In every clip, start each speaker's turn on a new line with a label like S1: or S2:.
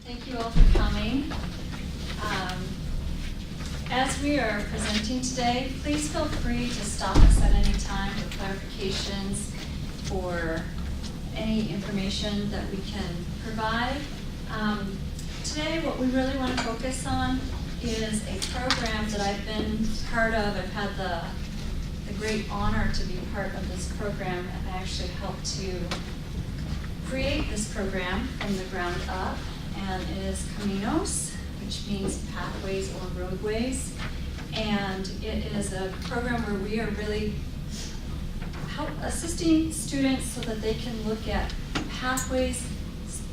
S1: Thank you all for coming. As we are presenting today, please feel free to stop us at any time for clarifications or any information that we can provide. Today, what we really want to focus on is a program that I've been part of. I've had the great honor to be part of this program, and I actually helped to create this program from the ground up, and it is Caminos, which means pathways or roadways. And it is a program where we are really assisting students so that they can look at pathways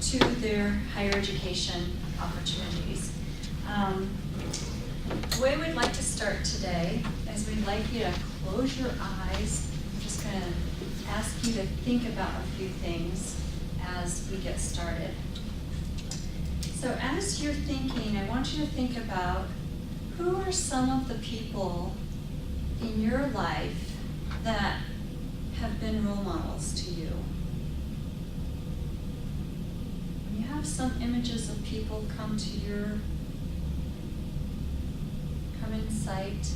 S1: to their higher education opportunities. The way we'd like to start today is we'd like you to close your eyes. I'm just going to ask you to think about a few things as we get started. So as you're thinking, I want you to think about who are some of the people in your life that have been role models to you. When you have some images of people come in sight,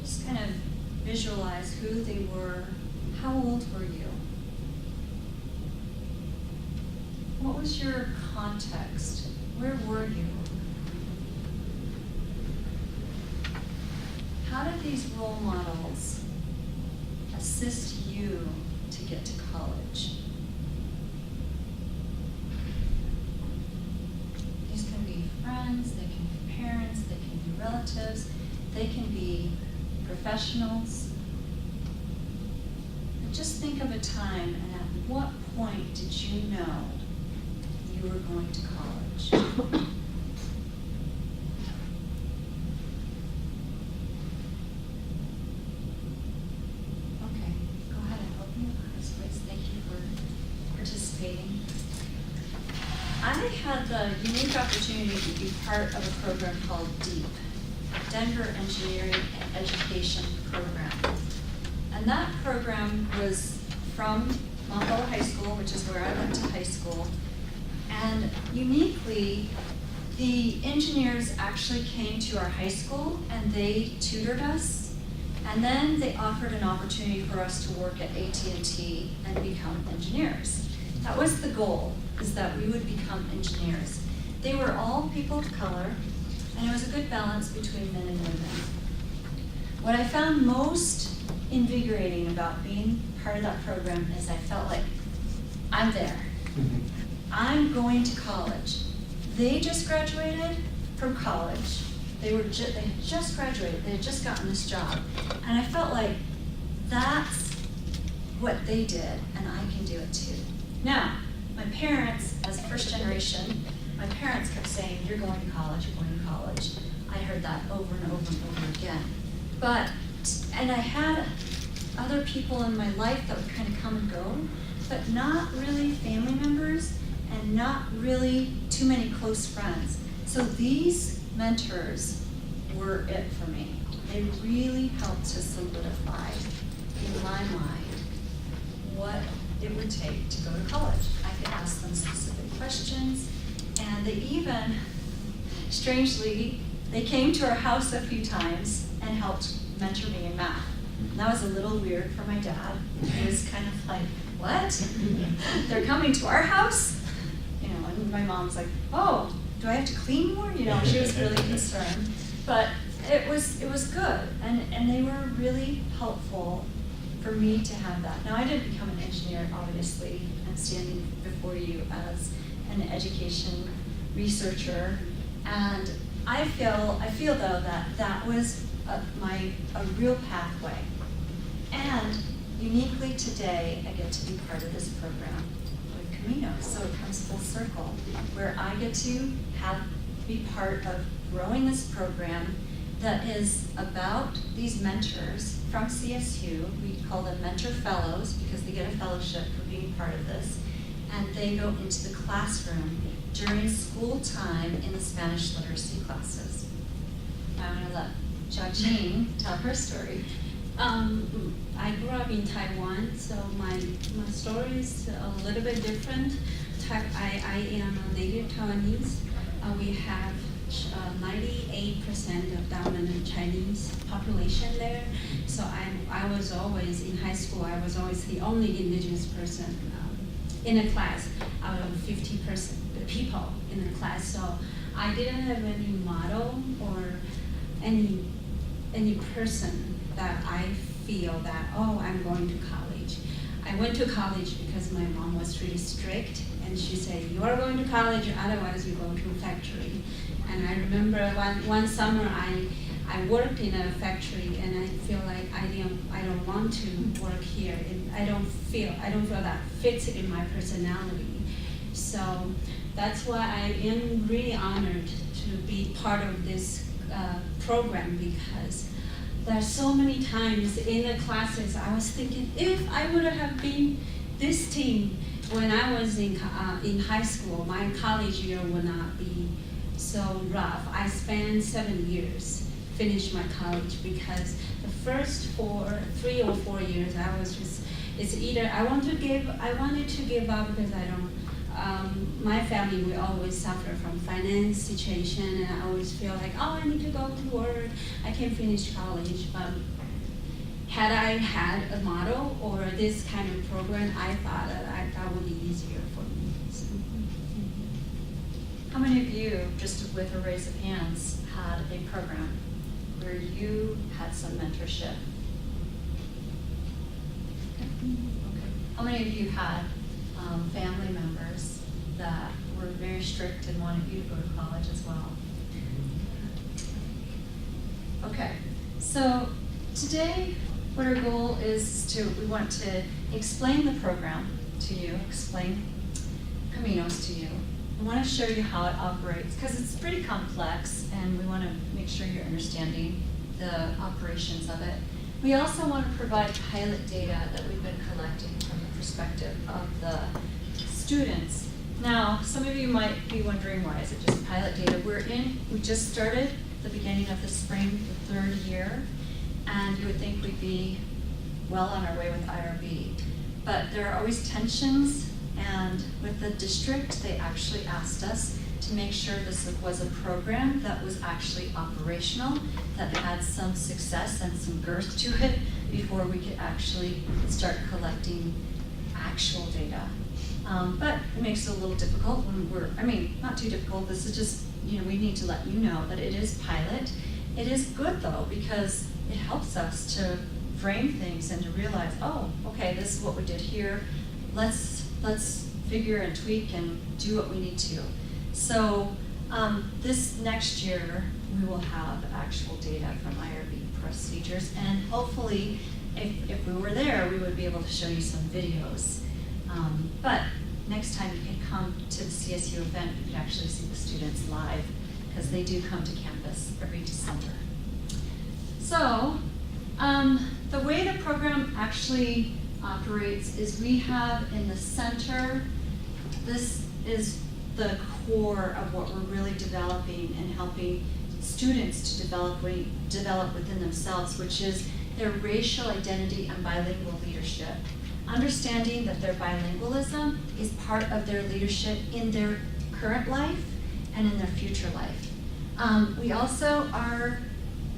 S1: just kind of visualize who they were. How old were you? What was your context? Where were you? How did these role models assist you to get to college? These can be friends, they can be parents, they can be relatives, they can be professionals. But just think of a time, and at what point did you know you were going to college? Okay, go ahead and open your eyes, please. Thank you for participating. I had the unique opportunity to be part of a program called DEEP, Denver Engineering and Education Program. And that program was from Montbello High School, which is where I went to high school. And uniquely, the engineers actually came to our high school and they tutored us. And then they offered an opportunity for us to work at AT&T and become engineers. That was the goal, is that we would become engineers. They were all people of color, and it was a good balance between men and women. What I found most invigorating about being part of that program is I felt like I'm there. I'm going to college. They just graduated from college. They had just graduated. They had just gotten this job. And I felt like that's what they did, and I can do it too. Now, my parents, as first generation, my parents kept saying, you're going to college, you're going to college. I heard that over and over and over again. And I had other people in my life that would kind of come and go, but not really family members and not really too many close friends. So these mentors were it for me. They really helped to solidify in my mind what it would take to go to college. I could ask them specific questions, and they even, strangely, they came to our house a few times and helped mentor me in math. And that was a little weird for my dad. He was kind of like, what? They're coming to our house? And my mom's like, oh, do I have to clean more? She was really concerned. But it was good, and they were really helpful for me to have that. Now, I didn't become an engineer, obviously. I'm standing before you as an education researcher, and I feel though that was a real pathway. And uniquely today, I get to be part of this program with Caminos, so it comes full circle, where I get to be part of growing this program that is about these mentors from CSU. We call them Mentor Fellows because they get a fellowship for being part of this. And they go into the classroom during school time in the Spanish literacy classes. I'm going to let Jiaqing tell her story.
S2: I grew up in Taiwan, so my story is a little bit different.
S1: I am a native Taiwanese. We have 98% of dominant Chinese population there. So I was always, in high school, I was always the only indigenous person in a class out of 50% people in the class. So I didn't have any model or any person that I feel that, oh, I'm going to college. I went to college because my mom was really strict, and she said, you are going to college, otherwise you go to a factory. And I remember one summer I worked in a factory, and I feel like I don't want to work here, and I don't feel that fits in my personality. So that's why I am really honored to be part of this program, because there's so many times in the classes I was thinking, if I would have been this team when I was in high school, my college year would not be so rough. I spent 7 years finish my college, because the first 3 or 4 years I was just, it's either I wanted to give up because I don't, my family will always suffer from finance situation, and I always feel like, oh, I need to go to work, I can't finish college. But had I had a model or this kind of program, I thought that would be easier for me. So,
S2: How many of you, just with a raise of hands, had a program where you had some mentorship? Okay. How many of you had family members that were very strict and wanted you to go to college as well? Okay, so today what our goal is we want to explain the program to you, explain Caminos to you. I want to show you how it operates, because it's pretty complex, and we want to make sure you're understanding the operations of it. We also want to provide pilot data that we've been collecting from the perspective of the students. Now, some of you might be wondering, why is it just pilot data? We just started the beginning of the spring, the 3rd year, and you would think we'd be well on our way with IRB. But there are always tensions, and with the district, they actually asked us to make sure this was a program that was actually operational, that had some success and some girth to it before we could actually start collecting actual data. But it makes it a little difficult when not too difficult, this is just, we need to let you know that it is pilot. It is good though, because it helps us to frame things and to realize, oh, okay, this is what we did here. Let's figure and tweak and do what we need to. So this next year, we will have actual data from IRB procedures, and hopefully, if we were there, we would be able to show you some videos. But next time you can come to the CSU event, you can actually see the students live, because they do come to campus every December. So the way the program actually operates is we have in the center, this is the core of what we're really developing and helping students to develop within themselves, which is their racial identity and bilingual leadership. Understanding that their bilingualism is part of their leadership in their current life and in their future life. We also are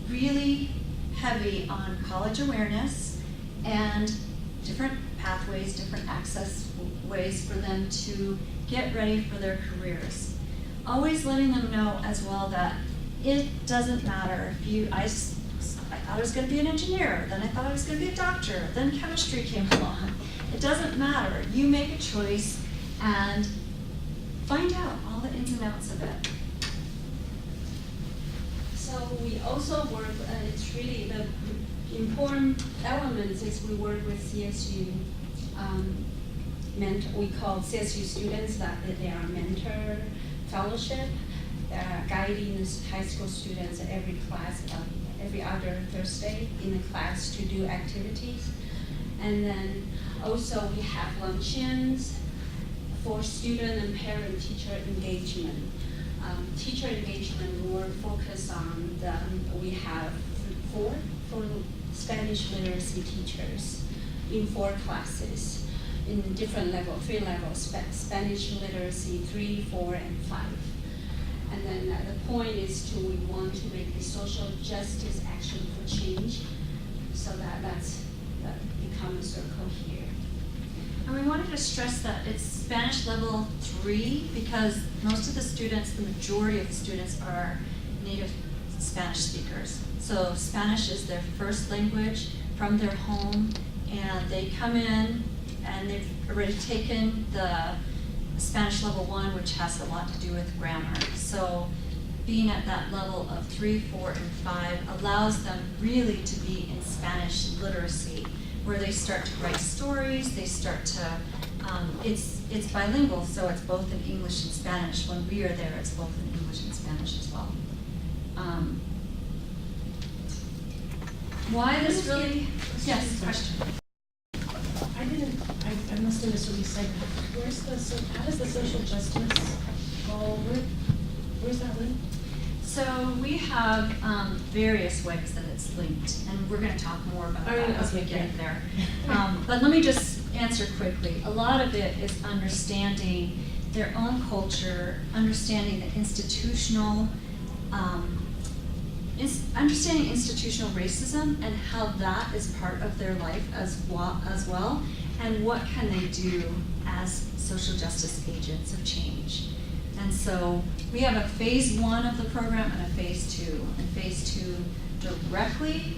S2: really heavy on college awareness and different pathways, different access ways for them to get ready for their careers. Always letting them know as well that it doesn't matter if I thought I was going to be an engineer, then I thought I was going to be a doctor, then chemistry came along. It doesn't matter. You make a choice and find out all the ins and outs of it.
S1: So we also work, it's really the important elements is we work with CSU, we call CSU students that they are mentor fellowship. They're guiding high school students at every class, every other Thursday in the class to do activities. And then also we have luncheons for student and parent teacher engagement. Teacher engagement will focus on we have four Spanish literacy teachers in 4 classes.
S3: in different level, 3 levels, Spanish literacy 3, 4, and 5. And then the point is we want to make the social justice action for change, so that become a circle here.
S2: And we wanted to stress that it's Spanish level 3 because most of the students, the majority of the students are native Spanish speakers. So Spanish is their first language from their home, and they come in and they've already taken the Spanish level 1, which has a lot to do with grammar. So being at that level of 3, 4, and 5 allows them really to be in Spanish literacy, where they start to write stories, they start to, it's bilingual, so it's both in English and Spanish. When we are there, it's both in English and Spanish as well. Why this really, yes, question.
S4: I must have missed what you said. How does the social justice go over? Where's that linked?
S2: So we have various ways that it's linked, and we're going to talk more about that as we get there. But let me just answer quickly. A lot of it is understanding their own culture, understanding the institutional racism and how that is part of their life as well, and what can they do as social justice agents of change. And so we have a phase 1 of the program and a phase 2. And phase 2 directly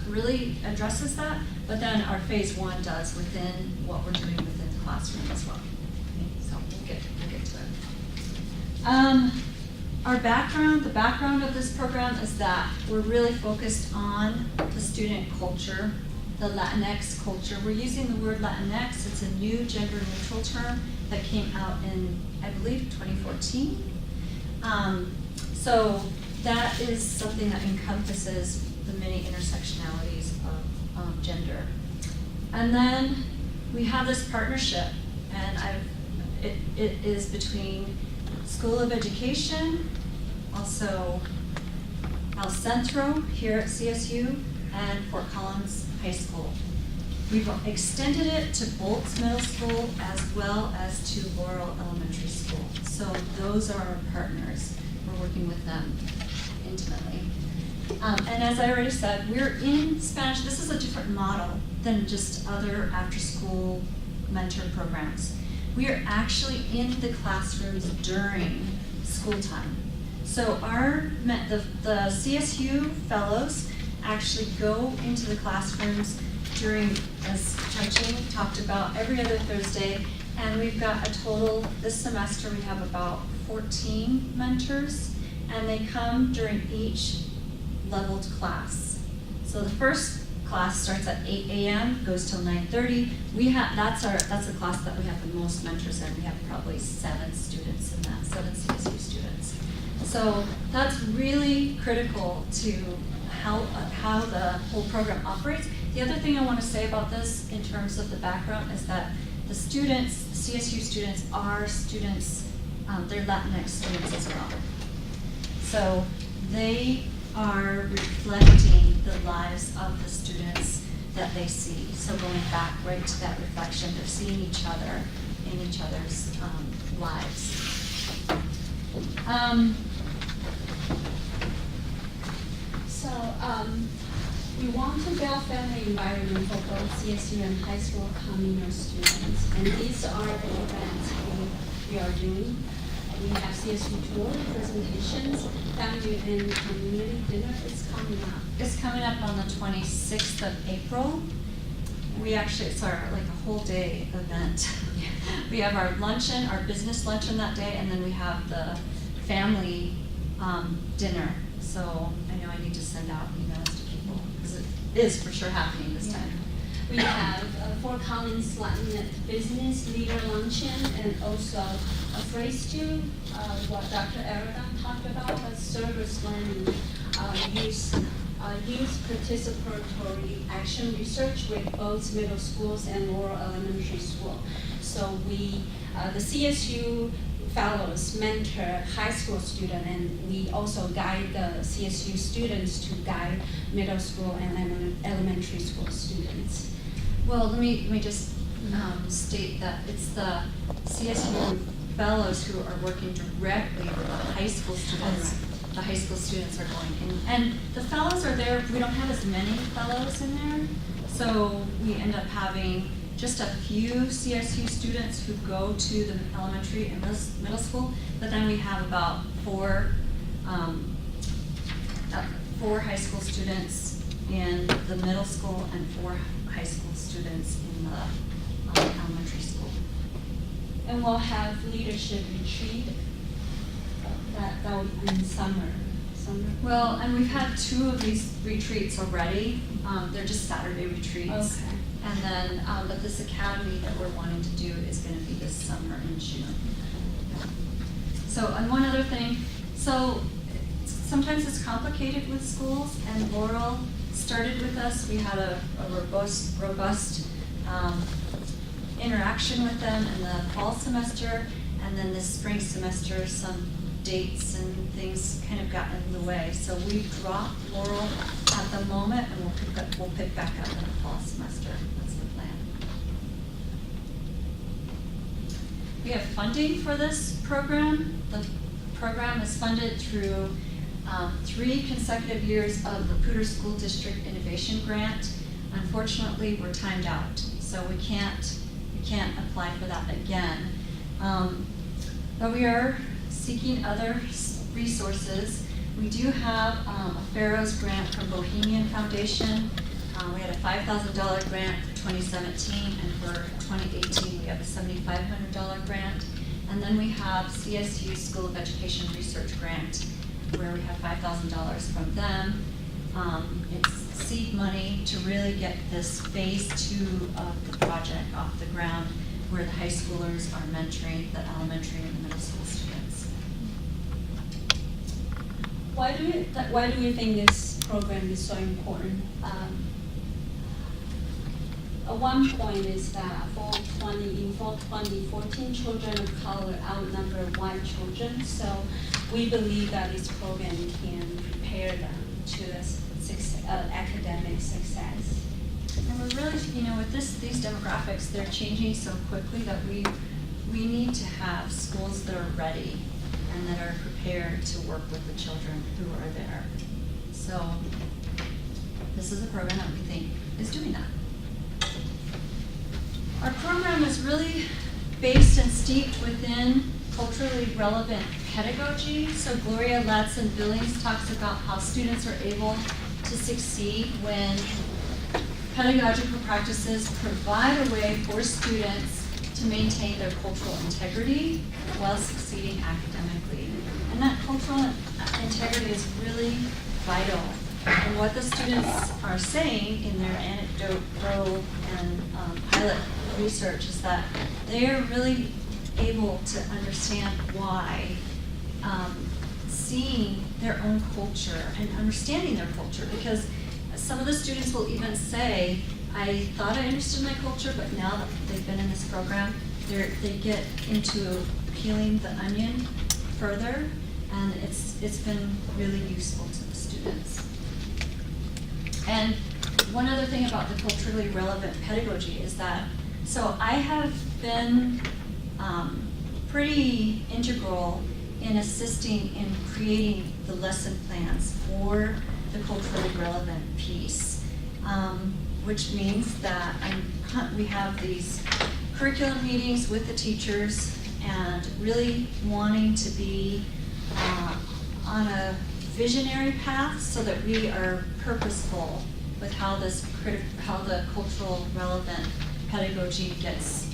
S2: really addresses that, but then our phase 1 does within what we're doing within the classroom as well. Okay, so we'll get to it. Our background, the background of this program is that we're really focused on the student culture, the Latinx culture. We're using the word Latinx. It's a new gender neutral term that came out in, I believe, 2014. So that is something that encompasses the many intersectionalities of gender. And then we have this partnership, and it is between School of Education, also El Centro here at CSU, and Fort Collins High School. We've extended it to Bolts Middle School as well as to Laurel Elementary School. So those are our partners. We're working with them intimately. And as I already said, we're in Spanish. This is a different model than just other after-school mentor programs. We are actually in the classrooms during school time. So the CSU fellows actually go into the classrooms during, as Chun-Ching talked about, every other Thursday, and we've got a total, this semester we have about 14 mentors, and they come during each leveled class. So the first class starts at 8 a.m., goes till 9:30. That's a class that we have the most mentors in. We have probably 7 students in that, 7 CSU students. So that's really critical to how the whole program operates. The other thing I want to say about this in terms of the background is that the students, CSU students, are students, they're Latinx students as well. So they are reflecting the lives of the students that they see. So going back right to that reflection, they're seeing each other in each other's lives.
S3: We want to build family environment for both CSU and high school Camino students. And these are the events we are doing. We have CSU tour, presentations, family and community dinner is coming up.
S2: It's coming up on the 26th of April. We actually, it's our like a whole day event. We have our luncheon, our business luncheon that day, and then we have the family dinner. So I know I need to send out emails to people because it is for sure happening this time.
S3: We have Fort Collins Latin Business Leader Luncheon, and also a phrase to what Dr. Aragon talked about, a service learning, youth participatory action research with both middle schools and Laurel Elementary School. So we, the CSU fellows mentor high school students, and we also guide the CSU students to guide middle school and elementary school students.
S2: Well, let me just state that it's the CSU fellows who are working directly with the high school students. The high school students are going in, and the fellows are there. We don't have as many fellows in there, so we end up having just a few CSU students who go to the elementary and middle school, but then we have about four high school students in the middle school and 4 high school students in the elementary school.
S3: And we'll have leadership retreat, that will be in summer.
S2: Well, and we've had 2 of these retreats already. They're just Saturday retreats.
S3: Okay.
S2: And then, but this academy that we're wanting to do is gonna be this summer in June. So, and one other thing, so sometimes it's complicated with schools, and Laurel started with us. We had a robust interaction with them in the fall semester, and then this spring semester, some dates and things kind of got in the way. So we dropped Laurel at the moment, and we'll pick back up in the fall semester. That's the plan. We have funding for this program. The program is funded through 3 consecutive years of the Poudre School District Innovation Grant. Unfortunately, we're timed out, so we can't apply for that again. But we are seeking other resources. We do have a Pharaoh's grant from Bohemian Foundation. We had a $5,000 grant for 2017, and for 2018 we have a $7,500 grant. And then we have CSU School of Education Research Grant, where we have $5,000 from them. It's seed money to really get this phase 2 of the project off the ground, where the high schoolers are mentoring the elementary and the middle school students.
S3: Why do you think this program is so important? One point is that in fall 2014, children of color outnumber white children, so we believe that this program can prepare them to academic success.
S2: And we're really, with these demographics, they're changing so quickly that we need to have schools that are ready and that are prepared to work with the children who are there. So this is a program that we think is doing that. Our program is really based and steeped within culturally relevant pedagogy. So Gloria Ladson-Billings talks about how students are able to succeed when pedagogical practices provide a way for students to maintain their cultural integrity while succeeding academically. And that cultural integrity is really vital. And what the students are saying in their anecdotal and pilot research is that they are really able to understand why seeing their own culture and understanding their culture, because some of the students will even say, I thought I understood my culture, but now that they've been in this program, they get into peeling the onion further, and it's been really useful to the students. And one other thing about the culturally relevant pedagogy is that, so I have been pretty integral in assisting in creating the lesson plans for the culturally relevant piece, which means that we have these curriculum meetings with the teachers and really wanting to be on a visionary path so that we are purposeful with how the cultural relevant pedagogy gets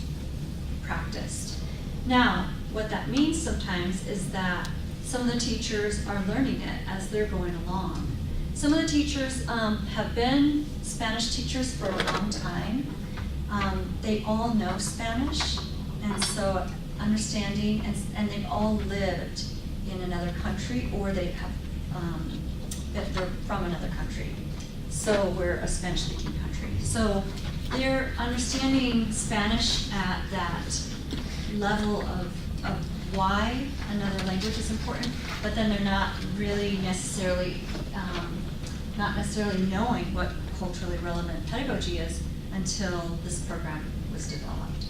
S2: practiced. Now, what that means sometimes is that some of the teachers are learning it as they're going along. Some of the teachers have been Spanish teachers for a long time. They all know Spanish, and so understanding, and they've all lived in another country, or they have they're from another country. So we're a Spanish-speaking country. So they're understanding Spanish at that level of why another language is important, but then they're not really necessarily knowing what culturally relevant pedagogy is until this program was developed?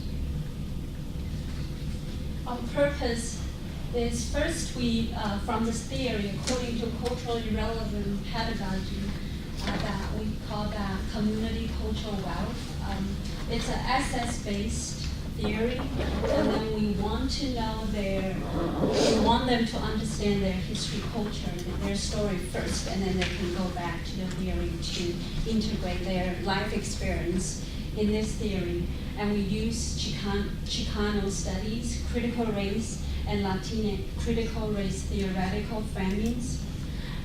S3: Our purpose is first from this theory, according to culturally relevant pedagogy, that we call that community cultural wealth. It's an assets-based theory, and then we want to know we want them to understand their history, culture, their story first, and then they can go back to the theory to integrate their life experience in this theory. And we use Chicano studies, critical race, and Latinx critical race theoretical framings.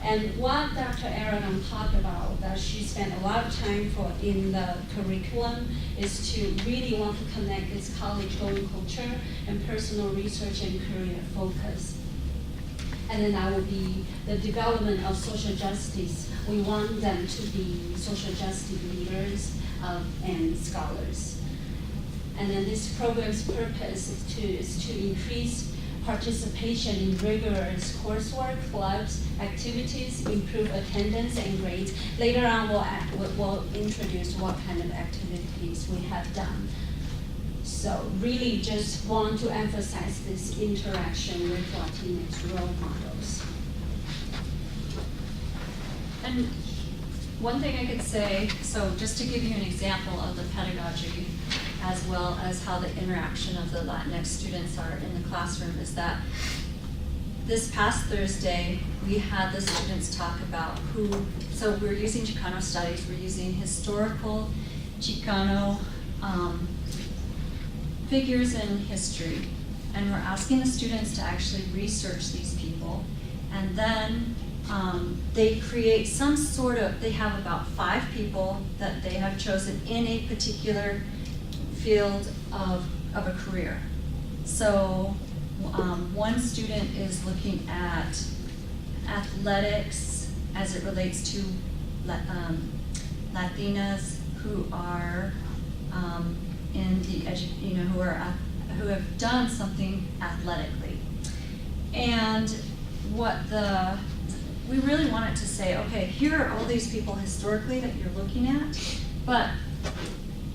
S3: And what Dr. Aragon talked about, that she spent a lot of time in the curriculum, is to really want to connect this college-going culture and personal research and career focus. And then that will be the development of social justice. We want them to be social justice leaders and scholars. And then this program's purpose is to increase participation in rigorous coursework, clubs, activities, improve attendance and grades. Later on, we'll introduce what kind of activities we have done. So really just want to emphasize this interaction with Latinx role models.
S2: And one thing I could say, so just to give you an example of the pedagogy, as well as how the interaction of the Latinx students are in the classroom, is that this past Thursday, we had the students talk about so we're using Chicano studies, we're using historical Chicano figures in history, and we're asking the students to actually research these people, and then they create they have about 5 people that they have chosen in a particular field of a career. So one student is looking at athletics as it relates to Latinas who are in the who have done something athletically. And we really wanted to say, okay, here are all these people historically that you're looking at, but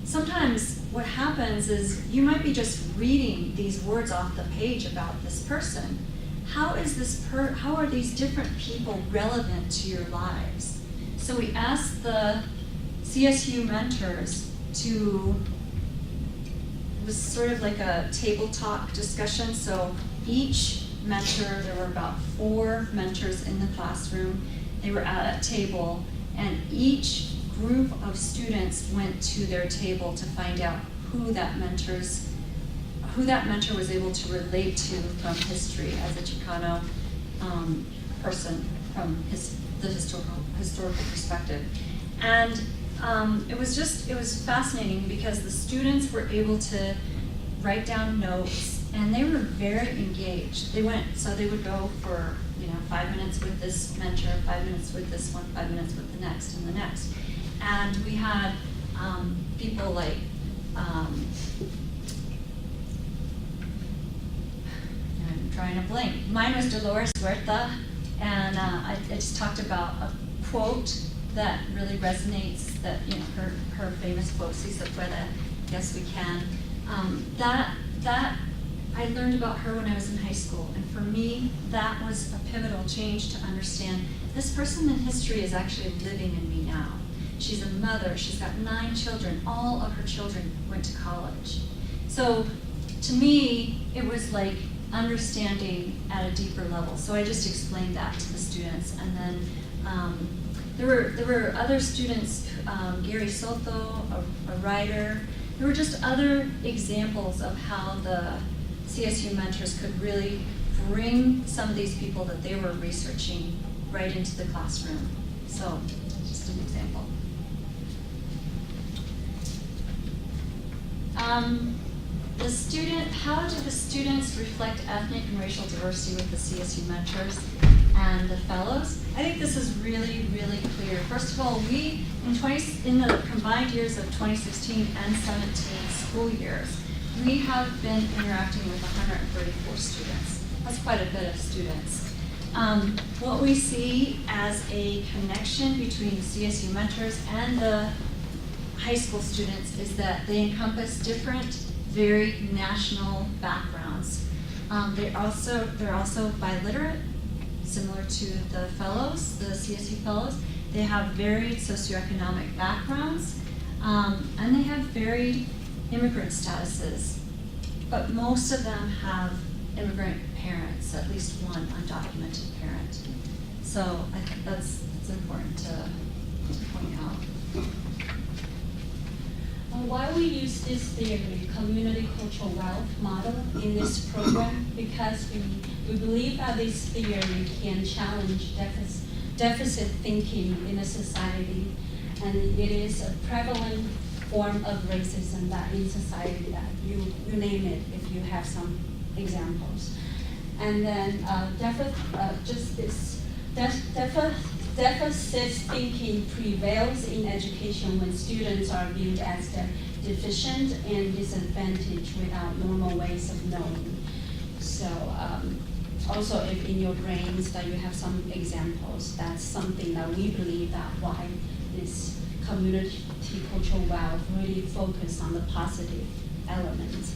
S2: sometimes what happens is you might be just reading these words off the page about this person. How are these different people relevant to your lives? So we asked the CSU mentors it was sort of like a table talk discussion. So each mentor, there were about 4 mentors in the classroom. They were at a table, and each group of students went to their table to find out who that mentor was able to relate to from history as a Chicano person from the historical perspective. And it was fascinating because the students were able to write down notes, and they were very engaged. They would go for 5 minutes with this mentor, 5 minutes with this one, 5 minutes with the next and the next. And we had people like I'm trying to blank. Mine was Dolores Huerta, and I just talked about a quote that really resonates. That her famous quote, "Si se puede, yes we can." That I learned about her when I was in high school, and for me, that was a pivotal change to understand this person in history is actually living in me now. She's a mother, she's got 9 children, all of her children went to college. So to me, it was like understanding at a deeper level. So I just explained that to the students. And then there were other students, Gary Soto, a writer. There were just other examples of how the CSU mentors could really bring some of these people that they were researching right into the classroom. So just an example. How do the students reflect ethnic and racial diversity with the CSU mentors and the fellows? I think this is really, really clear. First of all, we, in the combined years of 2016 and 17 school years, we have been interacting with 134 students. That's quite a bit of students. What we see as a connection between the CSU mentors and the high school students is that they encompass different, very national backgrounds. They're also biliterate, similar to the fellows, the CSU fellows. They have varied socioeconomic backgrounds, and they have varied immigrant statuses. But most of them have immigrant parents, at least one undocumented parent. So I think that's important to point out.
S3: Why we use this theory, community cultural wealth model, in this program, because we believe that this theory can challenge deficit thinking in a society, and it is a prevalent form of racism that in society that you name it if you have some examples. And then deficit thinking prevails in education when students are viewed as the deficient and disadvantaged without normal ways of knowing. So also if in your brains that you have some examples, that's something that we believe that why this community cultural wealth really focus on the positive elements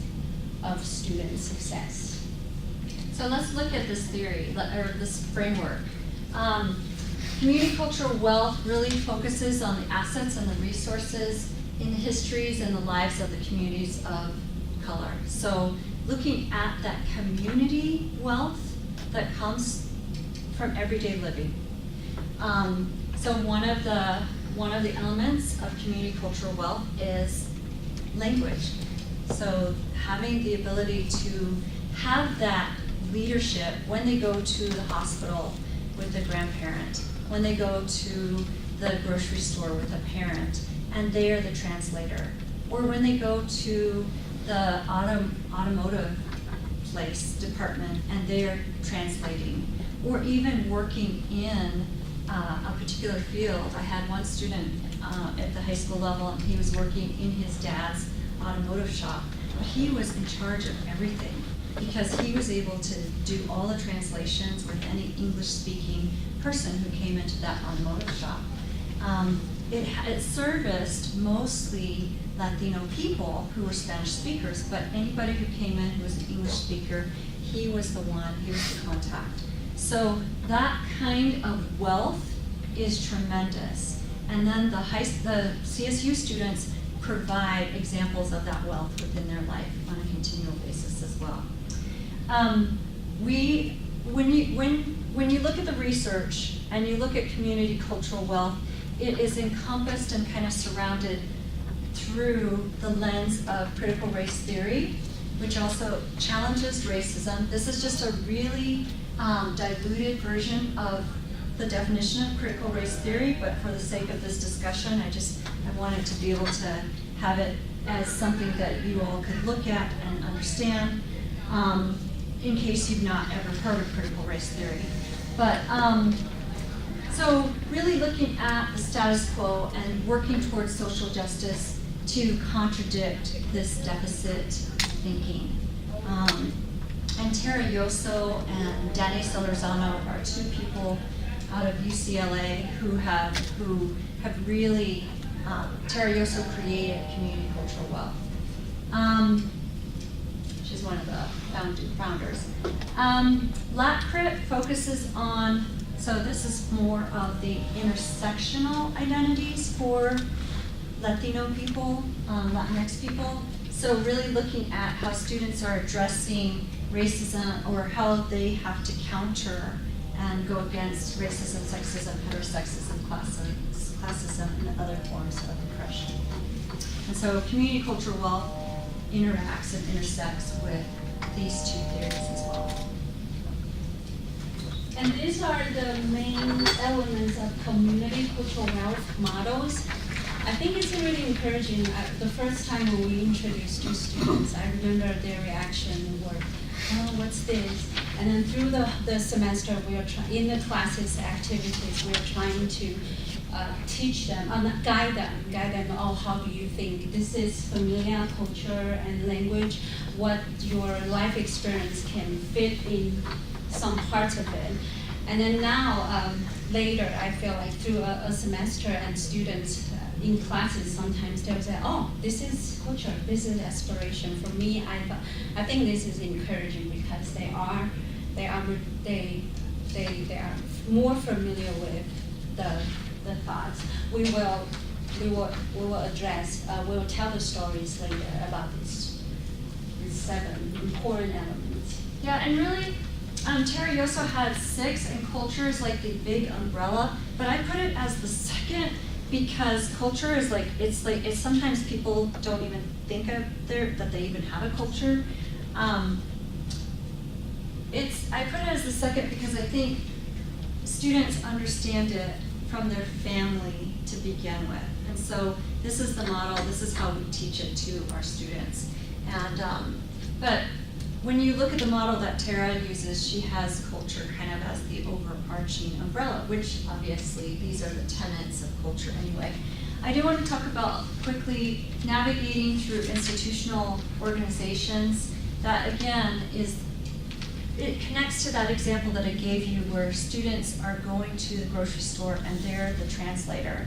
S3: of student success.
S2: So let's look at this theory, or this framework. Community cultural wealth really focuses on the assets and the resources in the histories and the lives of the communities of color. So looking at that community wealth that comes from everyday living. So one of the elements of community cultural wealth is language. So having the ability to have that leadership when they go to the hospital with the grandparent, when they go to the grocery store with a parent, and they are the translator. Or when they go to the automotive place department and they are translating. Or even working in a particular field. I had one student at the high school level, and he was working in his dad's automotive shop. But he was in charge of everything because he was able to do all the translations with any English-speaking person who came into that automotive shop. It serviced mostly Latino people who were Spanish speakers, but anybody who came in who was an English speaker, he was the contact. So that kind of wealth is tremendous. And then the CSU students provide examples of that wealth within their life on a continual basis as well. When you look at the research and you look at community cultural wealth, it is encompassed and kind of surrounded through the lens of critical race theory, which also challenges racism. This is just a really diluted version of the definition of critical race theory, but for the sake of this discussion, I wanted to be able to have it as something that you all could look at and understand, in case you've not ever heard of critical race theory. But so really looking at the status quo and working towards social justice to contradict this deficit thinking. And Tara Yoso and Danny Solorzano are two people out of UCLA who have really, Tara Yoso created community cultural wealth. She's one of the founders. LatCrit focuses on, so this is more of the intersectional identities for Latino people, Latinx people. So really looking at how students are addressing racism or how they have to counter and go against racism, sexism, heterosexism, classism, and other forms of oppression. And so community cultural wealth interacts and intersects with these two theories as well.
S3: And these are the main elements of community cultural wealth models. I think it's really encouraging. The first time when we introduced to students, I remember their reaction were, oh, what's this? And then through the semester, we are in the classes activities, we are trying to teach them, guide them, oh, how do you think? This is familiar culture and language, what your life experience can fit in some parts of it. And then now, later, I feel like through a semester and students in classes, sometimes they'll say, oh, this is culture, this is aspiration. For me, I think this is encouraging because they are more familiar with the thoughts. We will address, we will tell the stories later about these 7 important elements.
S2: Yeah, and really, Terry also had 6, and culture is like the big umbrella, but I put it as the second because culture is it's sometimes people don't even think of that they even have a culture. I put it as the second because I think students understand it from their family to begin with. And so this is the model, this is how we teach it to our students. And but when you look at the model that Tara uses, she has culture kind of as the overarching umbrella, which obviously these are the tenets of culture anyway. I do want to talk about quickly navigating through institutional organizations. That again it connects to that example that I gave you where students are going to the grocery store and they're the translator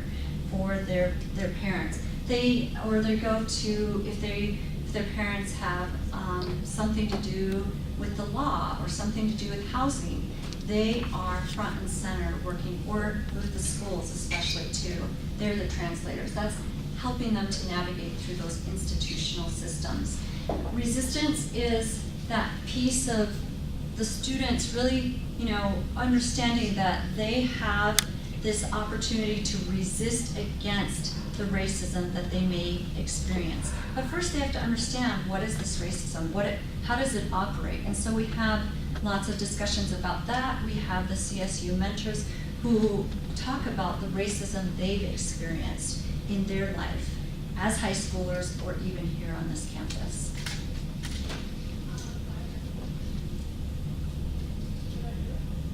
S2: for their parents. They go to, if their parents have something to do with the law or something to do with housing, they are front and center working, or with the schools especially too. They're the translators. That's helping them to navigate through those institutional systems. Resistance is that piece of the students really, understanding that they have this opportunity to resist against the racism that they may experience. But first they have to understand, what is this racism? How does it operate? And so we have lots of discussions about that. We have the CSU mentors who talk about the racism they've experienced in their life as high schoolers or even here on this campus.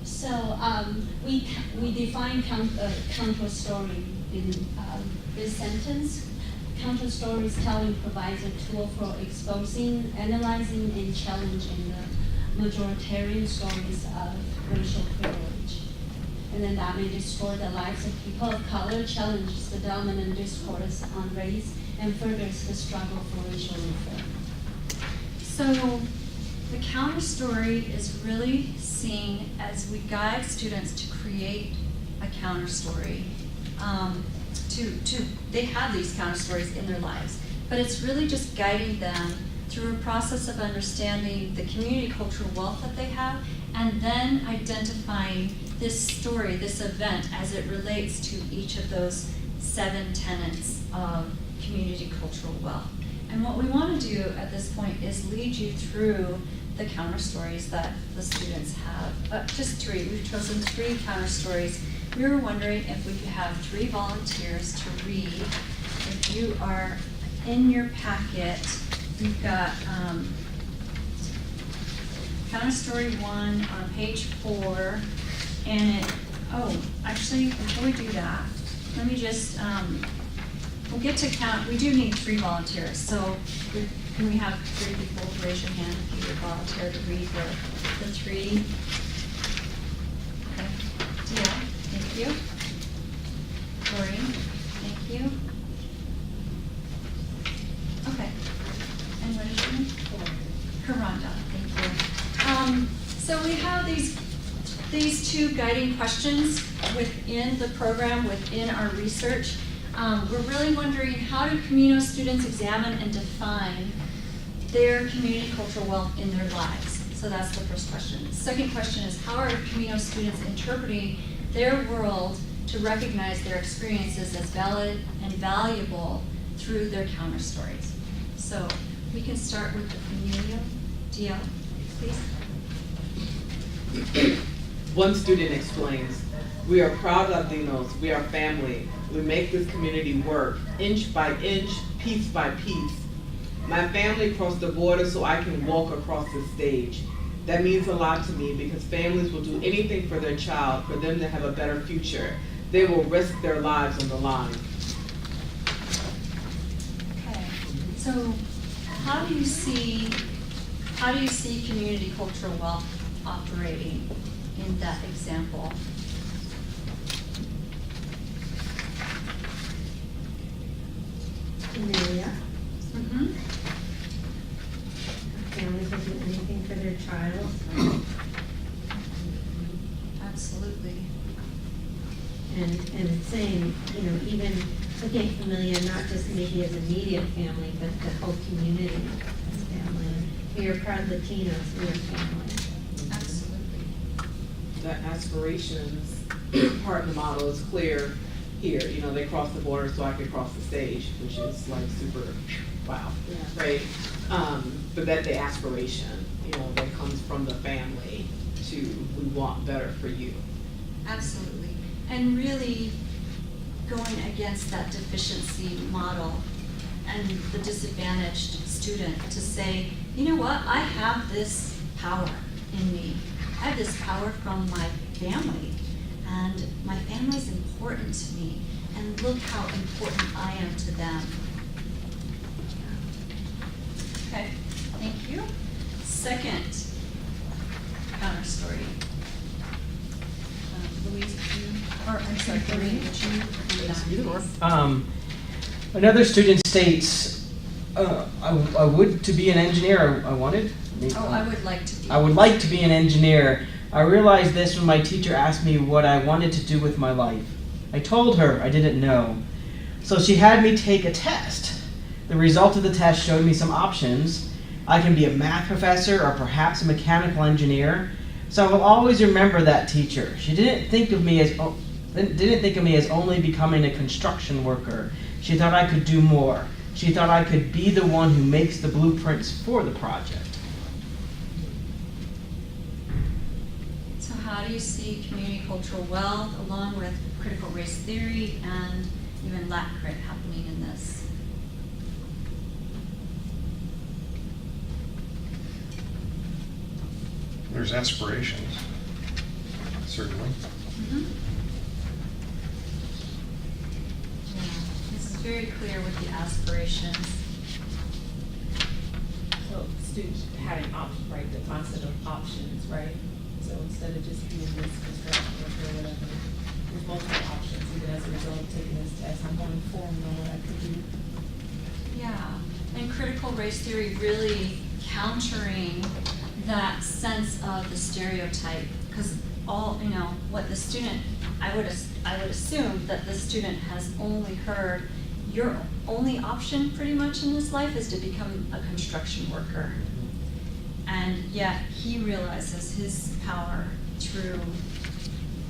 S3: So we define counter story in this sentence. Counter storytelling provides a tool for exposing, analyzing, and challenging the majoritarian stories of racial privilege. And then that may distort the lives of people of color, challenges the dominant discourse on race, and furthers the struggle for racial reform.
S2: So the counter story is really seen as we guide students to create a counter story. They have these counter stories in their lives, but it's really just guiding them through a process of understanding the community cultural wealth that they have, and then identifying this story, this event, as it relates to each of those 7 tenets of community cultural wealth. And what we want to do at this point is lead you through the counter stories that the students have. Just 3. We've chosen 3 counter stories. We were wondering if we could have 3 volunteers to read. If you are in your packet, you've got counter story 1 on page 4, and actually, before we do that, let me just, we'll get to count. We do need 3 volunteers, so can we have 3 people raise your hand if you would volunteer to read the 3? Okay. Dia, thank you. Lori, thank you. Okay. And what is your name? Karanda, thank you. So we have these 2 guiding questions within the program, within our research. We're really wondering, how do Camino students examine and define their community cultural wealth in their lives? So that's the first question. The second question is, how are Camino students interpreting their world to recognize their experiences as valid and valuable through their counter stories? So we can start with the familia. Dia, please.
S5: One student explains, "We are proud Latinos, we are family. We make this community work, inch by inch, piece by piece. My family crossed the border so I can walk across the stage. That means a lot to me because families will do anything for their child, for them to have a better future. They will risk their lives on the line."
S2: Okay, so how do you see community cultural wealth operating in that example?
S6: saying, you know, even looking at familia, not just maybe as immediate family, but the whole community as family. We are proud Latinos, we are family.
S2: Absolutely.
S5: The aspirations part of the model is clear here. You know, they crossed the border so I could cross the stage, which is like super, wow, right? But that the aspiration, you know, that comes from the family to we want better for you.
S1: Absolutely. And really going against that deficiency model and the disadvantaged student to say, you know what, I have this power in me. I have this power from my family, and my family's important to me, and look how important I am to them. Okay, thank you. Second counter story. Louise, would you, or I'm sorry, Doreen, would you read that, please?
S7: Another student states, I would to be an engineer. I wanted.
S1: Oh, I would like to be.
S7: I would like to be an engineer. I realized this when my teacher asked me what I wanted to do with my life. I told her I didn't know. So she had me take a test. The result of the test showed me some options. I can be a math professor or perhaps a mechanical engineer. So I will always remember that teacher. She didn't think of me as only becoming a construction worker. She thought I could do more. She thought I could be the one who makes the blueprints for the project.
S1: So how do you see community cultural wealth along with critical race theory and even LACRIT happening in this?
S8: There's aspirations, certainly.
S1: Yeah, this is very clear with the aspirations.
S9: So students had an option, right, the concept of options, right? So instead of just being this construction worker or whatever, there's multiple options, even as a result of taking this test, I'm more informed on what I could do.
S1: Yeah, and critical race theory really countering that sense of the stereotype, because all, you know, what the student, I would assume that the student has only heard your only option pretty much in this life is to become a construction worker. And yet he realizes his power through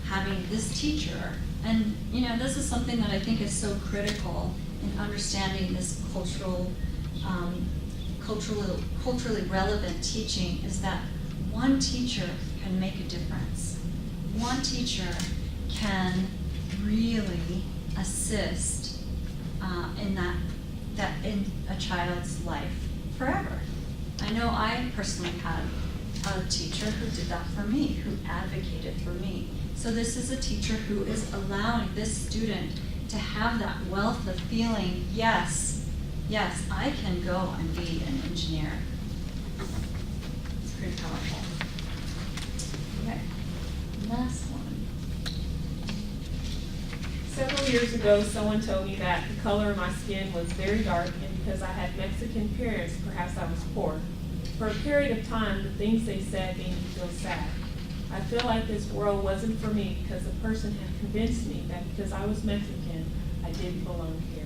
S1: having this teacher. And, you know, this is something that I think is so critical in understanding this culturally relevant teaching, is that one teacher can make a difference. One teacher can really assist in a child's life forever. I know I personally had a teacher who did that for me, who advocated for me. So this is a teacher who is allowing this student to have that wealth of feeling, yes, I can go and be an engineer. It's pretty powerful. Okay, last one.
S9: Several years ago, someone told me that the color of my skin was very dark, and because I had Mexican parents, perhaps I was poor. For a period of time, the things they said made me feel sad. I feel like this world wasn't for me because the person had convinced me that because I was Mexican, I didn't belong here.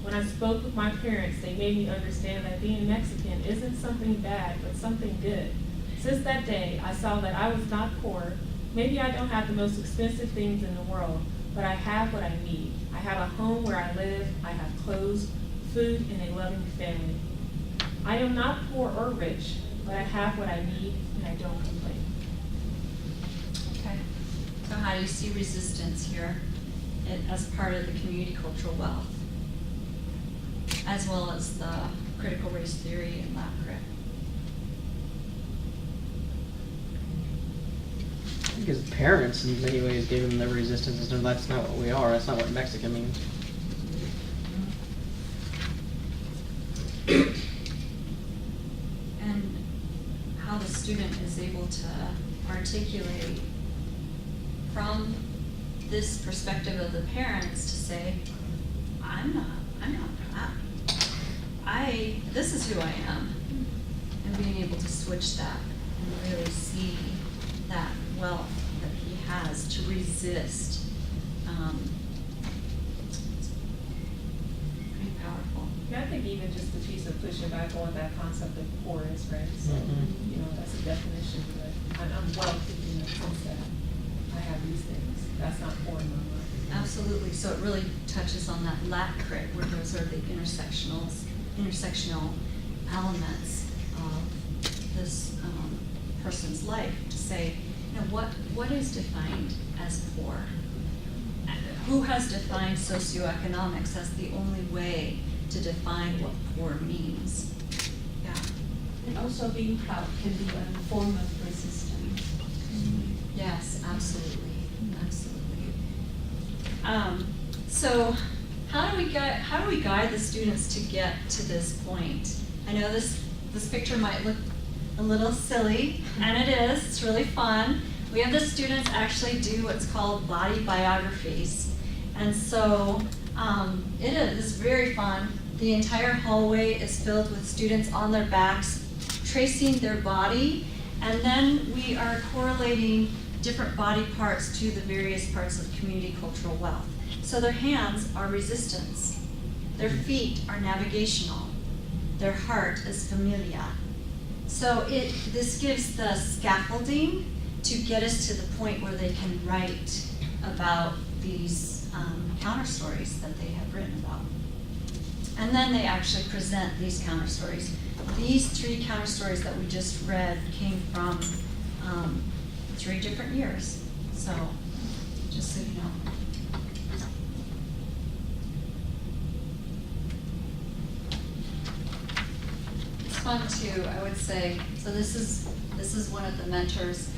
S9: When I spoke with my parents, they made me understand that being Mexican isn't something bad, but something good. Since that day, I saw that I was not poor. Maybe I don't have the most expensive things in the world, but I have what I need. I have a home where I live, I have clothes, food, and a loving family. I am not poor or rich, but I have what I need, and I don't complain.
S1: Okay, so how do you see resistance here as part of the community cultural wealth, as well as the critical race theory and LACRIT?
S7: I think his parents in many ways gave him the resistance, and that's not what we are. That's not what Mexican means.
S1: And how the student is able to articulate from this perspective of the parents to say, I'm not that. This is who I am. And being able to switch that and really see that wealth that he has to resist
S9: even just a piece of pushing back on that concept of poor is, right? So,
S7: Mhm.
S9: you know, that's a definition, but I'm wealthy in the sense that I have these things. That's not poor in my mind.
S2: Absolutely, so it really touches on that lat crit, where those are the intersectional elements of this person's life, to say, you know, what is defined as poor? Who has defined socioeconomics as the only way to define what poor means? Yeah.
S3: And also being proud can be a form of resistance.
S2: Yes, absolutely, absolutely. So how do we guide the students to get to this point? I know this picture might look a little silly, and it is. It's really fun. We have the students actually do what's called body biographies. And so it is very fun. The entire hallway is filled with students on their backs tracing their body, and then we are correlating different body parts to the various parts of community cultural wealth. So their hands are resistance, their feet are navigational, their heart is familia. So this gives the scaffolding to get us to the point where they can write about these counter stories that they have written about. And then they actually present these counter stories. These 3 counter stories that we just read came from 3 different years. So, just so you know. It's fun too, I would say. So this is one of the mentors.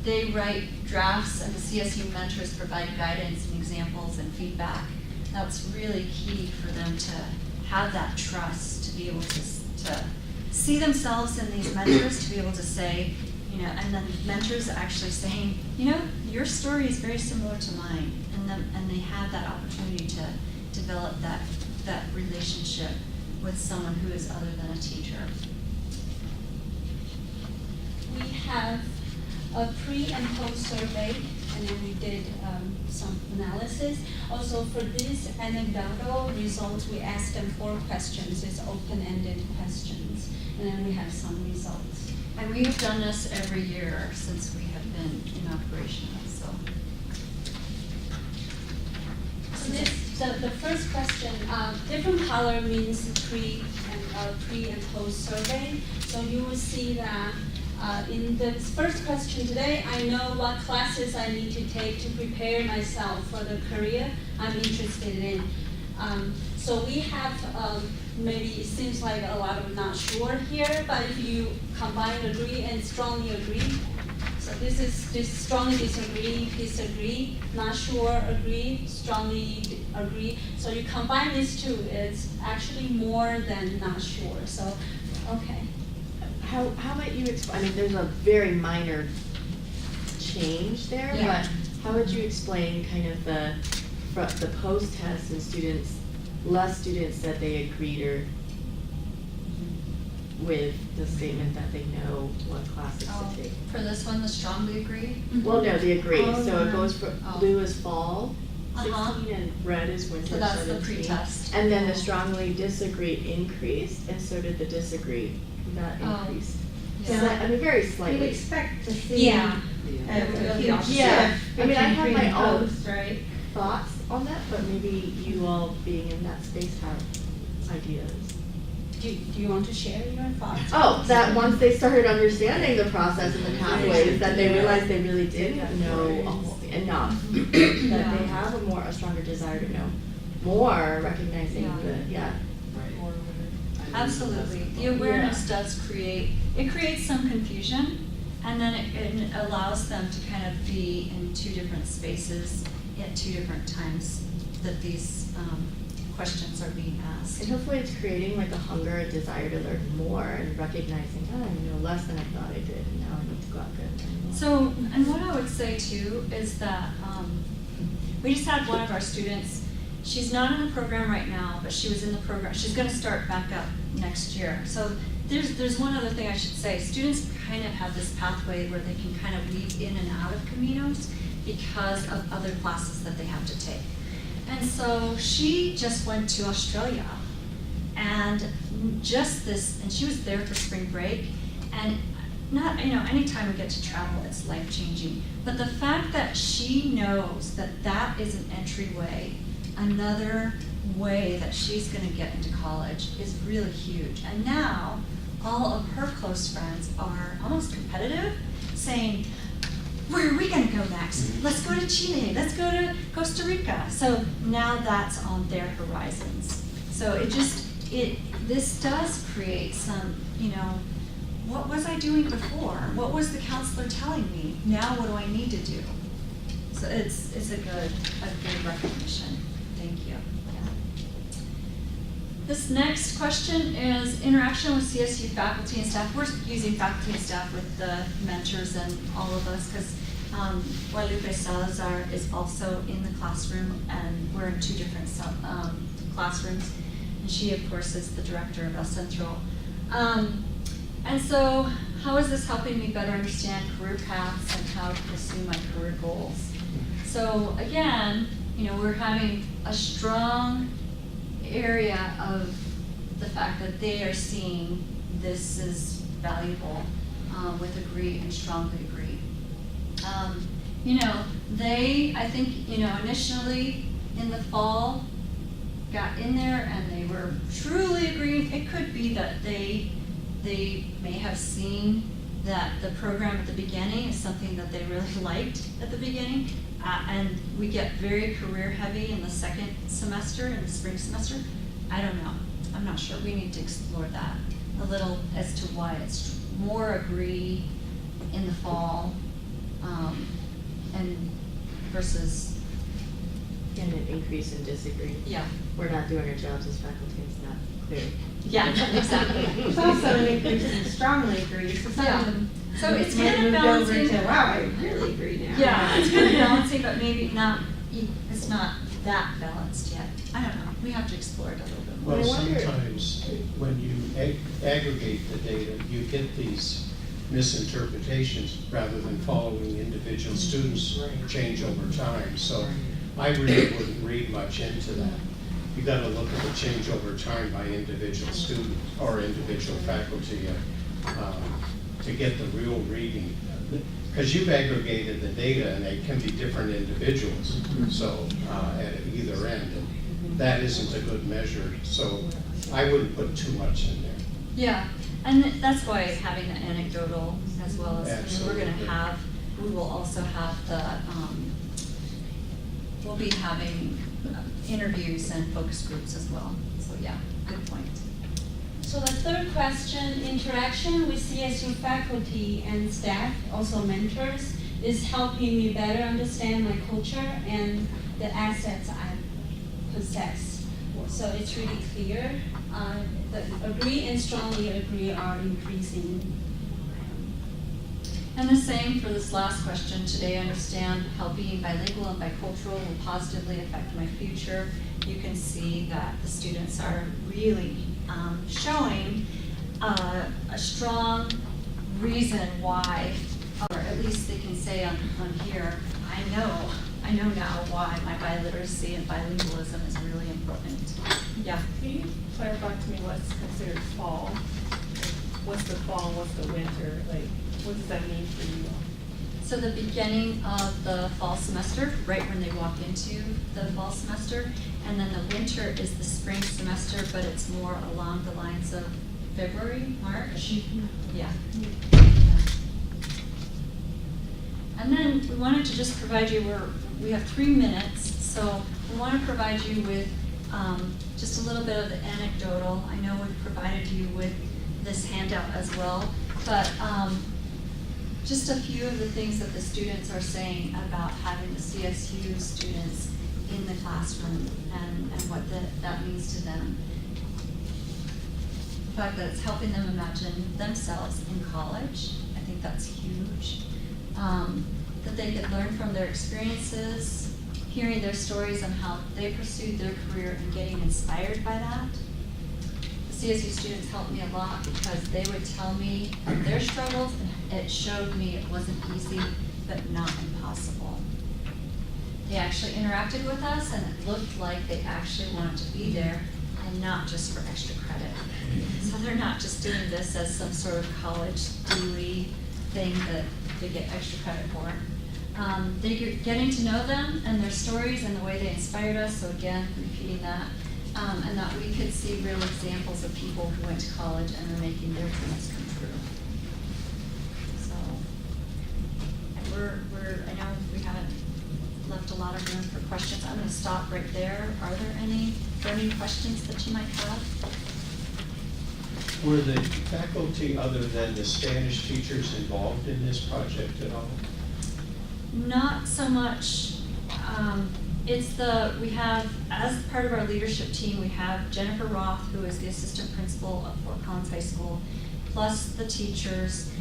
S2: They write drafts, and the CSU mentors provide guidance and examples and feedback. That's really key for them to have that trust, to be able to see themselves in these mentors, to be able to say, you know, and then mentors actually saying, you know, your story is very similar to mine, and they have that opportunity to develop that relationship with someone who is other than a teacher.
S3: We have a pre and post survey, and then we did some analysis. Also for this anecdotal results, we asked them 4 questions. It's open-ended questions, and then we have some results.
S2: And we have done this every year since we have been in operation, so.
S3: So the first question, different color means pre and post survey. So you will see that in the first question today, I know what classes I need to take to prepare myself for the career I'm interested in. So we have, maybe it seems like a lot of not sure here, but if you combine agree and strongly agree, so this is strongly disagree, not sure, agree, strongly agree. So you combine these 2, it's actually more than not sure, so, okay.
S10: How might you explain, I mean, there's a very minor change there,
S2: Yeah.
S10: but how would you explain kind of the post-test and less students said they agreed or with the statement that they know what classes to take?
S2: For this one, the strongly agree?
S10: Well, no, they agree,
S2: Oh,
S10: so it
S2: yeah.
S10: goes for,
S2: Oh.
S10: blue is fall,
S2: Uh-huh.
S10: 16, and red is winter,
S2: So that's the
S10: 17.
S2: pre-test.
S10: And then the strongly disagree increased, and so did the disagree, that
S2: Oh,
S10: increased.
S2: yeah.
S10: I mean, very
S6: You'd
S10: slightly.
S6: expect to see.
S3: Yeah.
S10: Yeah, I mean, I have
S6: Between pre
S10: my
S6: and
S10: own
S6: post, right?
S10: thoughts on that, but maybe you all being in that space have ideas.
S3: Do you want to share your thoughts?
S10: Oh, that once they started understanding the process and the pathways, that they realized they really didn't know enough. That they have a stronger desire to know more, recognizing
S2: Yeah. Absolutely. The awareness does creates some confusion, and then it allows them to kind of be in 2 different spaces at 2 different times that these questions are being asked.
S10: And hopefully it's creating like a hunger, a desire to learn more and recognizing, oh, I know less than I thought I did, and now I need to go out there and learn more.
S2: So, and what I would say too is that we just had one of our students, she's not in the program right now, but she was in the program, she's gonna start back up next year. So there's one other thing I should say. Students kind of have this pathway where they can kind of weave in and out of Caminos because of other classes that they have to take. And so she just went to Australia
S1: And just this, and she was there for spring break, and not, anytime we get to travel, it's life-changing. But the fact that she knows that that is an entryway, another way that she's gonna get into college is really huge. And now, all of her close friends are almost competitive, saying, where are we gonna go next? Let's go to Chile, let's go to Costa Rica. So now that's on their horizons. So this does create some, what was I doing before? What was the counselor telling me? Now what do I need to do? So it's a good recognition. Thank you. Yeah. This next question is interaction with CSU faculty and staff. We're using faculty and staff with the mentors and all of us because Guadalupe Salazar is also in the classroom, and we're in two different classrooms. And she, of course, is the director of El Centro. And so, how is this helping me better understand career paths and how to pursue my career goals? So again, we're having a strong area of the fact that they are seeing this is valuable, with agree and strongly agree. I think, initially in the fall, got in there and they were truly agreeing. It could be that they may have seen that the program at the beginning is something that they really liked at the beginning, and we get very career heavy in the second semester, in the spring semester. I don't know. I'm not sure. We need to explore that a little as to why it's more agree in the fall, and versus
S10: And an increase in disagree.
S1: yeah.
S10: We're not doing our jobs as faculty, it's not clear.
S1: Yeah, exactly.
S6: It's also an increase in strongly agree, so some of them.
S1: So it's
S6: might
S1: kind of
S6: move over
S1: balancing.
S6: to, wow, I really agree now.
S1: Yeah, it's kind of balancing, but maybe not, it's not that balanced yet. I don't know, we have to explore it a little bit more.
S11: Well,
S10: I wonder-
S11: sometimes when you aggregate the data, you get these misinterpretations rather than following individual students change over time. So I really wouldn't read much into that. You gotta look at the change over time by individual student or individual faculty to get the real reading. Because you've aggregated the data and they can be different individuals, so at either end. And that isn't a good measure, so I wouldn't put too much in there.
S1: Yeah, and that's why having the anecdotal as well as, we're gonna
S11: Absolutely.
S1: we will also have the, we'll be having interviews and focus groups as well. So yeah, good point.
S3: So the third question, interaction with CSU faculty and staff, also mentors, is helping me better understand my culture and the assets I possess. So it's really clear. The agree and strongly agree are increasing.
S1: And the same for this last question. Today, I understand how being bilingual and bicultural will positively affect my future. You can see that the students are really showing a strong reason why, or at least they can say on here, I know now why my biliteracy and bilingualism is really important. Yeah.
S9: Can you clarify to me what's considered fall? What's the fall, what's the winter? Like, what does that mean for you?
S1: So the beginning of the fall semester, right when they walk into the fall semester, and then the winter is the spring semester, but it's more along the lines of February, March. Yeah. And then we wanted to just provide you, we have 3 minutes, so we want to provide you with just a little bit of the anecdotal. I know we've provided you with this handout as well, but just a few of the things that the students are saying about having the CSU students in the classroom and what that means to them. The fact that it's helping them imagine themselves in college, I think that's huge. That they could learn from their experiences, hearing their stories on how they pursued their career and getting inspired by that. The CSU students helped me a lot because they would tell me their struggles, and it showed me it wasn't easy, but not impossible. They actually interacted with us, and it looked like they actually wanted to be there,
S2: and not just for extra credit. So they're not just doing this as some sort of college DOE thing that they get extra credit for. They're getting to know them and their stories and the way they inspired us, so again, repeating that. And that we could see real examples of people who went to college and are making their dreams come true. So, I know we haven't left a lot of room for questions. I'm gonna stop right there. Are there any burning questions that you might have?
S11: Were the faculty other than the Spanish teachers involved in this project at all?
S2: Not so much. We have, as part of our leadership team, we have Jennifer Roth, who is the assistant principal of Fort Collins High School, plus the teachers,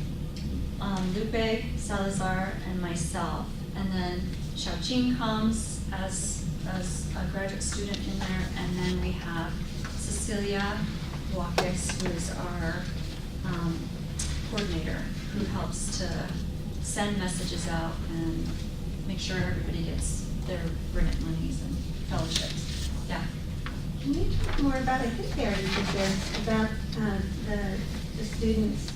S2: Lupe Salazar and myself. And then Xiaoqing comes as a graduate student in there, and then we have Cecilia Huaques, who's our coordinator, who helps to send messages out and make sure everybody gets their grant monies and fellowships. Yeah.
S6: Can you talk more about, I think they already did this, about the students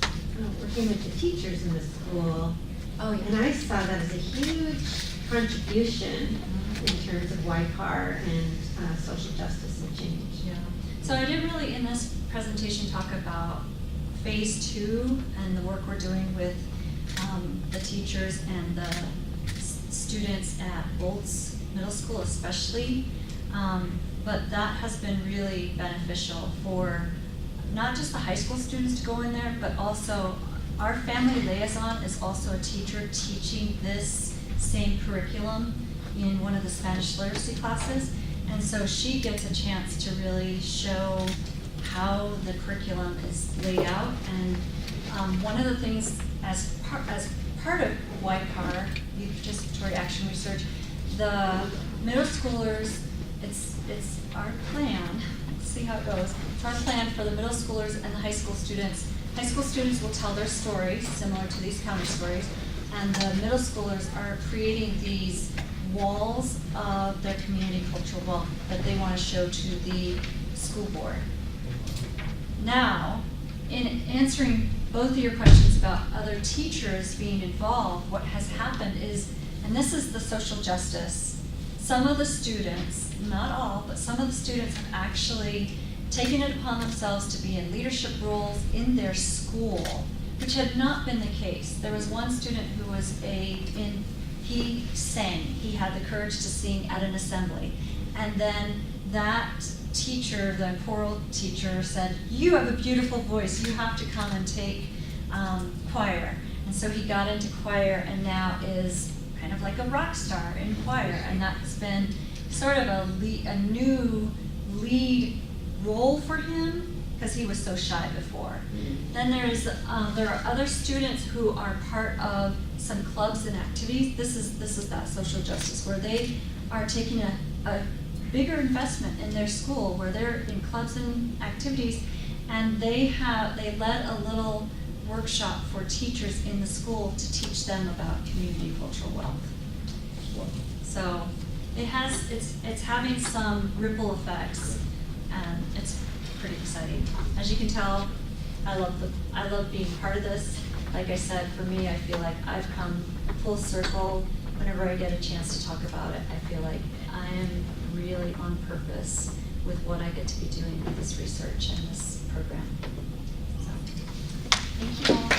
S6: working with the teachers in the school?
S2: Oh, yeah.
S6: And I saw that as a huge contribution in terms of YCAR and social justice and change.
S2: Yeah. So I didn't really in this presentation talk about phase 2 and the work we're doing with the teachers and the students at Bolts Middle School especially. But that has been really beneficial for not just the high school students to go in there, but also our family liaison is also a teacher teaching this same curriculum in one of the Spanish literacy classes. And so she gets a chance to really show how the curriculum is laid out. And one of the things as part of YCAR, Youth Participatory Action Research, the middle schoolers, it's our plan, let's see how it goes. It's our plan for the middle schoolers and the high school students. High school students will tell their stories, similar to these counter stories, and the middle schoolers are creating these walls of their community cultural wealth that they want to show to the school board. Now, in answering both of your questions about other teachers being involved, what has happened is, and this is the social justice, some of the students, not all, but some of the students have actually taken it upon themselves to be in leadership roles in their school, which had not been the case. There was one student who was he sang, he had the courage to sing at an assembly. And then that teacher, the choral teacher, said, "You have a beautiful voice, you have to come and take choir." And so he got into choir and now is kind of like a rock star in choir. And that's been sort of a new lead role for him because he was so shy before. Then there are other students who are part of some clubs and activities. This is that social justice where they are taking a bigger investment in their school, where they're in clubs and activities, and they led a little workshop for teachers in the school to teach them about community cultural wealth. So it's having some ripple effects, and it's pretty exciting. As you can tell, I love being part of this. Like I said, for me, I feel like I've come full circle. Whenever I get a chance to talk about it, I feel like I am really on purpose with what I get to be doing with this research and this program. So, thank you all.